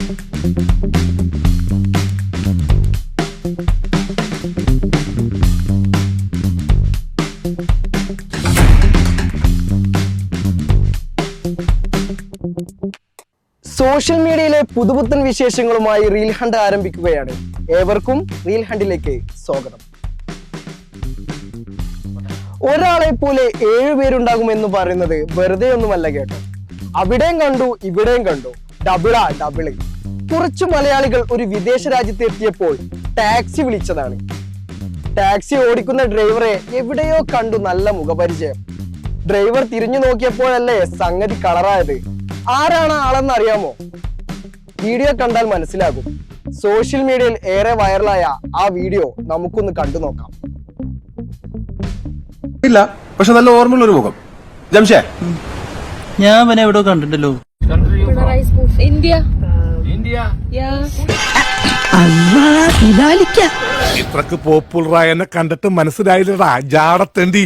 Social മീഡിയയിലെ പുതുപുത്തൻ വിശേഷങ്ങളുമായി റീൽ ഹണ്ട് ആരംഭിക്കുകയാണ്. ഏവർക്കും റീൽ ഹണ്ടിലേക്ക് സ്വാഗതം. ഒരാളെ പോലെ 7 പേരുണ്ടാകുമെന്ന് പറയുന്നത് വെറുതെ ഒന്നുമല്ല കേട്ടോ. അവിടെയും കണ്ടു ഇവിടെയും കണ്ടു, ഡബിള്. കുറച്ചു മലയാളികൾ ഒരു വിദേശ രാജ്യത്ത് എത്തിയപ്പോൾ ടാക്സി വിളിച്ചതാണ്. ടാക്സി ഓടിക്കുന്ന ഡ്രൈവറെ എവിടെയോ കണ്ടു നല്ല മുഖപരിചയം. ഡ്രൈവർ തിരിഞ്ഞു നോക്കിയപ്പോഴല്ലേ സംഗതി കളറായത്. ആരാണ് ആളെന്ന് അറിയാമോ? വീഡിയോ കണ്ടാൽ മനസ്സിലാകും. സോഷ്യൽ മീഡിയയിൽ ഏറെ വൈറലായ ആ വീഡിയോ നമുക്കൊന്ന് കണ്ടു നോക്കാം. ഇല്ല, പക്ഷെ നല്ല ഓർമ്മയുള്ള ഒരു മുഖം. ജംഷേ, ഞാൻ അവനെ എവിടെ കണ്ടിട്ടല്ലോ. ഇത്രക്ക് പോപ്പുലറായ എന്നെ കണ്ടിട്ട് മനസ്സിലായില്ലടാ ജാടത്തേണ്ടി.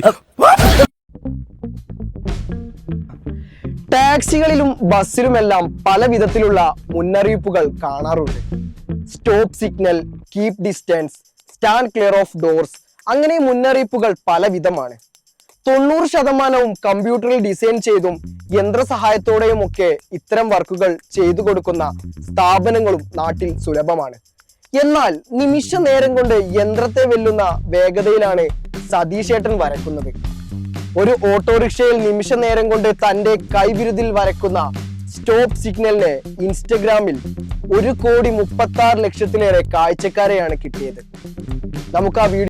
ടാക്സികളിലും ബസ്സിലുമെല്ലാം പല വിധത്തിലുള്ള മുന്നറിയിപ്പുകൾ കാണാറുണ്ട്. Stop signal, keep distance, stand clear of doors, അങ്ങനെ മുന്നറിയിപ്പുകൾ പല വിധമാണ്. 90% കമ്പ്യൂട്ടറിൽ ഡിസൈൻ ചെയ്തും യന്ത്രസഹായത്തോടെയും ഒക്കെ ഇത്തരം വർക്കുകൾ ചെയ്തു കൊടുക്കുന്ന സ്ഥാപനങ്ങളും നാട്ടിൽ സുലഭമാണ്. എന്നാൽ നിമിഷ നേരം കൊണ്ട് യന്ത്രത്തെ വെല്ലുന്ന വേഗതയിലാണ് സതീഷേട്ടൻ വരക്കുന്നത്. ഒരു ഓട്ടോറിക്ഷയിൽ നിമിഷ നേരം കൊണ്ട് തന്റെ കൈവിരുതിൽ വരക്കുന്ന സ്റ്റോപ്പ് സിഗ്നലിന് ഇൻസ്റ്റഗ്രാമിൽ 1,36,00,000-ലേറെ കാഴ്ചക്കാരെയാണ് കിട്ടിയത്. നമുക്ക് ആ വീഡിയോ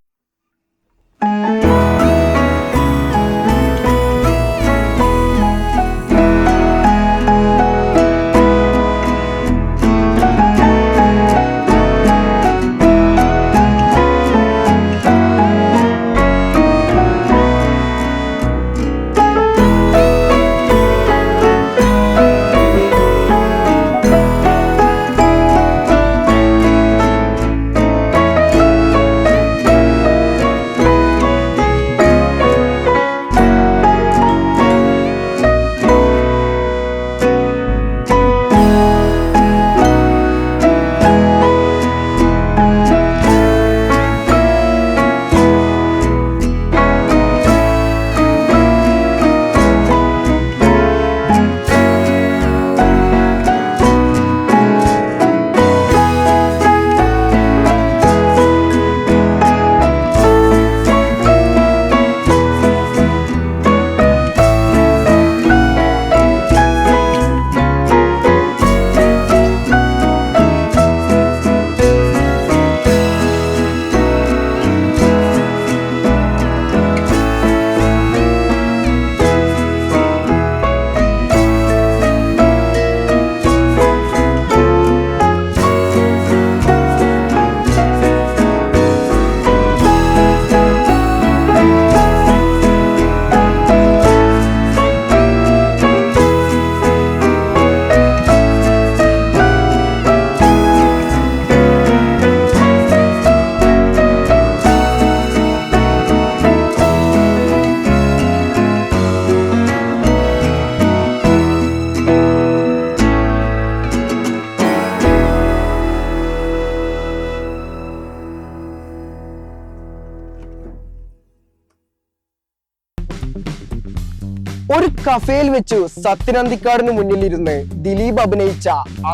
ഒരു കഫേയിൽ വെച്ചു സത്യനന്ദിക്കാടിന് മുന്നിലിരുന്ന് ദിലീപ് അഭിനയിച്ച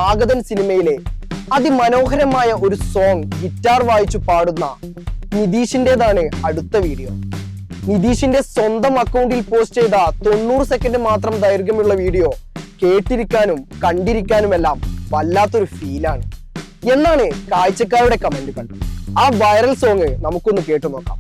ആഗതൻ സിനിമയിലെ അതിമനോഹരമായ ഒരു സോങ് ഗിറ്റാർ വായിച്ചു പാടുന്ന നിതീഷിന്റേതാണ് അടുത്ത വീഡിയോ. നിതീഷിന്റെ സ്വന്തം അക്കൗണ്ടിൽ പോസ്റ്റ് ചെയ്ത 90 സെക്കൻഡ് മാത്രം ദൈർഘ്യമുള്ള വീഡിയോ കേട്ടിരിക്കാനും കണ്ടിരിക്കാനുമെല്ലാം വല്ലാത്തൊരു ഫീലാണ് എന്നാണ് കാഴ്ചക്കാരുടെ കമന്റുകൾ. ആ വൈറൽ സോങ് നമുക്കൊന്ന് കേട്ടു നോക്കാം.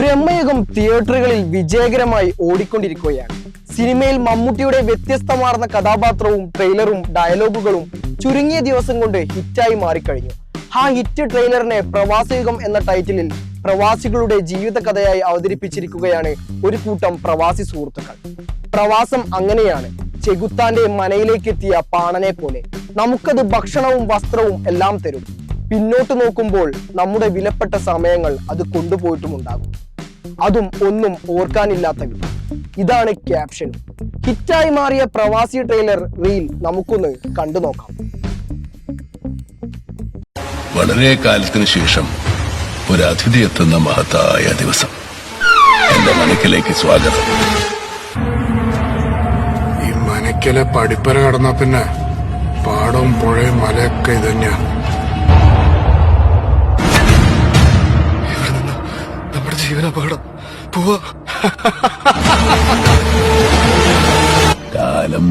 ബ്രഹ്മയുഗം തിയേറ്ററുകളിൽ വിജയകരമായി ഓടിക്കൊണ്ടിരിക്കുകയാണ്. സിനിമയിൽ മമ്മൂട്ടിയുടെ വ്യത്യസ്തമാർന്ന കഥാപാത്രവും ട്രെയിലറും ഡയലോഗുകളും ചുരുങ്ങിയ ദിവസം കൊണ്ട് ഹിറ്റായി മാറിക്കഴിഞ്ഞു. ആ ഹിറ്റ് ട്രെയിലറിനെ പ്രവാസയുഗം എന്ന ടൈറ്റിലിൽ പ്രവാസികളുടെ ജീവിത കഥയായി അവതരിപ്പിച്ചിരിക്കുകയാണ് ഒരു കൂട്ടം പ്രവാസി സുഹൃത്തുക്കൾ. പ്രവാസം അങ്ങനെയാണ്, ചെകുത്താന്റെ മനയിലേക്ക് എത്തിയ പാണനെ പോലെ. നമുക്കത് ഭക്ഷണവും വസ്ത്രവും എല്ലാം തരും. പിന്നോട്ട് നോക്കുമ്പോൾ നമ്മുടെ വിലപ്പെട്ട സമയങ്ങൾ അത് കൊണ്ടുപോയിട്ടുമുണ്ടാകും, അതും ഒന്നും ഓർക്കാനില്ലാത്ത വിധം. ഇതാണ് ക്യാപ്ഷനും. ഹിറ്റായി മാറിയ പ്രവാസി ട്രെയിലർ റീൽ നമുക്കൊന്ന് കണ്ടു നോക്കാം. വളരെ കാലത്തിന് ശേഷം ഒരു അതിഥി എത്തുന്ന മഹത്തായ ദിവസം. എന്റെ മനക്കിലേക്ക് സ്വാഗതം. ഈ മനക്കിലെ പടിപ്പര കടന്ന പിന്നെ പാടവും പുഴയും മലയൊക്കെ ഇതന്നെയാ. നമ്മുടെ ജീവനപകടം പോവാ. കാലം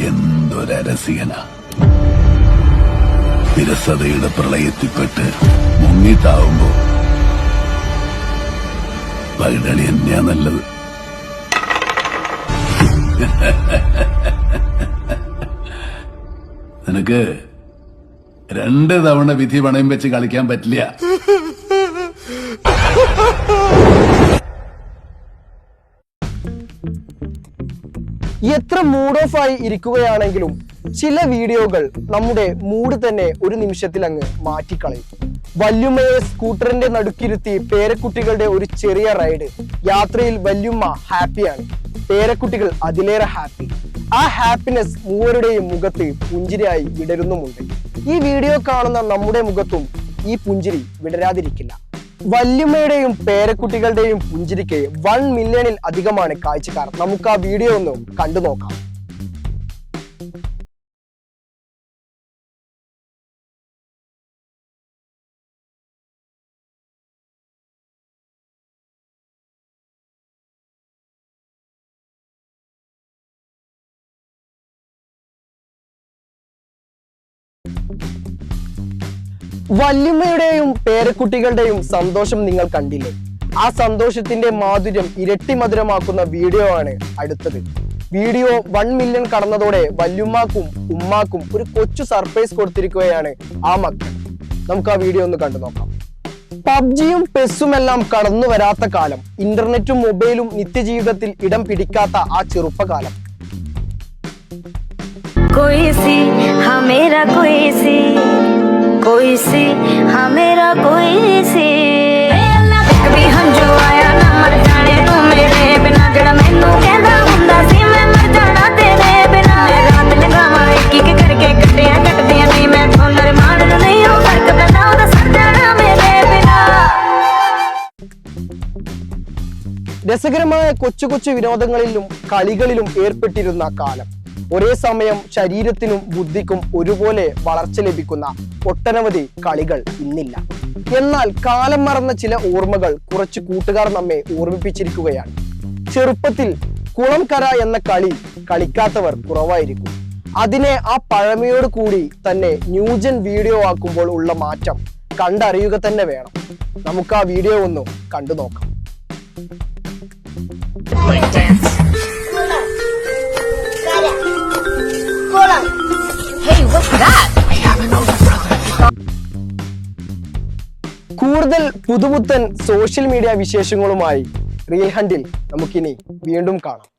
എന്തൊരരസികനാ. വിരസതയുടെ പ്രളയത്തിൽപ്പെട്ട് മുങ്ങിത്താവുമ്പോ പൈതളി തന്നെയാ നല്ലത്. നിനക്ക് 2 തവണ വിധി പണയം വെച്ച് കളിക്കാൻ പറ്റില്ല. എത്ര മൂഡ് ഓഫ് ആയി ഇരിക്കുകയാണെങ്കിലും ചില വീഡിയോകൾ നമ്മുടെ മൂഡ് തന്നെ ഒരു നിമിഷത്തിൽ അങ്ങ് മാറ്റിക്കളയും. വല്യുമ്മയെ സ്കൂട്ടറിന്റെ നടുക്കിരുത്തി പേരക്കുട്ടികളുടെ ഒരു ചെറിയ റൈഡ്. യാത്രയിൽ വല്യുമ്മ ഹാപ്പിയാണ്, പേരക്കുട്ടികൾ അതിലേറെ ഹാപ്പി. ആ ഹാപ്പിനെസ് മൂവരുടെയും മുഖത്ത് പുഞ്ചിരിയായി വിടരുന്നുമുണ്ട്. ഈ വീഡിയോ കാണുന്ന നമ്മുടെ മുഖത്തും ഈ പുഞ്ചിരി വിടരാതിരിക്കില്ല. വല്യുമ്മയുടെയും പേരക്കുട്ടികളുടെയും പുഞ്ചിരിക്ക് 1 മില്യണിൽ അധികമാണ് കാഴ്ചക്കാർ. നമുക്ക് ആ വീഡിയോ ഒന്ന് കണ്ടു നോക്കാം. വല്യുമ്മയുടെയും പേരക്കുട്ടികളുടെയും സന്തോഷം നിങ്ങൾ കണ്ടില്ലേ? ആ സന്തോഷത്തിന്റെ മാധുര്യം ഇരട്ടി മധുരമാക്കുന്ന വീഡിയോ ആണ് അടുത്തത്. വീഡിയോ 1 മില്യൺ കടന്നതോടെ വല്യുമ്മാക്കും ഉമ്മാക്കും ഒരു കൊച്ചു സർപ്രൈസ് കൊടുത്തിരിക്കുകയാണ് ആ മക്കൾ. നമുക്ക് ആ വീഡിയോ ഒന്ന് കണ്ടു നോക്കാം. പബ്ജിയും പെസ്സുമെല്ലാം കടന്നു വരാത്ത കാലം, ഇന്റർനെറ്റും മൊബൈലും നിത്യജീവിതത്തിൽ ഇടം പിടിക്കാത്ത ആ ചെറുപ്പകാലം. कोई सी हाँ मेरा कोई सी कभी हम जो आया ना मर जाने तू मेरे बिना जड़ा मैनू कहंदा हुंदा सी मैं मर जाना तेरे बिना रात लगावा एक एक करके कटियां कटदियां नहीं मैं थोनर मान नहीं हो फर्क पैदा होदा सर जाना मेरे बिना. രസകരമായ കൊച്ചു കൊച്ചു വിനോദങ്ങളിലും കളികളിലും ഏർപ്പെട്ടിരുന്ന കാലം. ഒരേ സമയം ശരീരത്തിനും ബുദ്ധിക്കും ഒരുപോലെ വളർച്ച ലഭിക്കുന്ന ഒട്ടനവധി കളികൾ ഇന്നില്ല. എന്നാൽ കാലം മറന്ന ചില ഓർമ്മകൾ കുറച്ച് കൂട്ടുകാർ നമ്മെ ഓർമ്മിപ്പിച്ചിരിക്കുകയാണ്. ചെറുപ്പത്തിൽ കുളം കര എന്ന കളി കളിക്കാത്തവർ കുറവായിരിക്കും. അതിനെ ആ പഴമയോട് കൂടി തന്നെ ന്യൂജൻ വീഡിയോ ആക്കുമ്പോൾ ഉള്ള മാറ്റം കണ്ടറിയുക തന്നെ വേണം. നമുക്ക് ആ വീഡിയോ ഒന്ന് കണ്ടു നോക്കാം. കൂടുതൽ പുതുപുത്തൻ സോഷ്യൽ മീഡിയ വിശേഷങ്ങളുമായി റീൽ ഹണ്ടിൽ നമുക്കിനി വീണ്ടും കാണാം.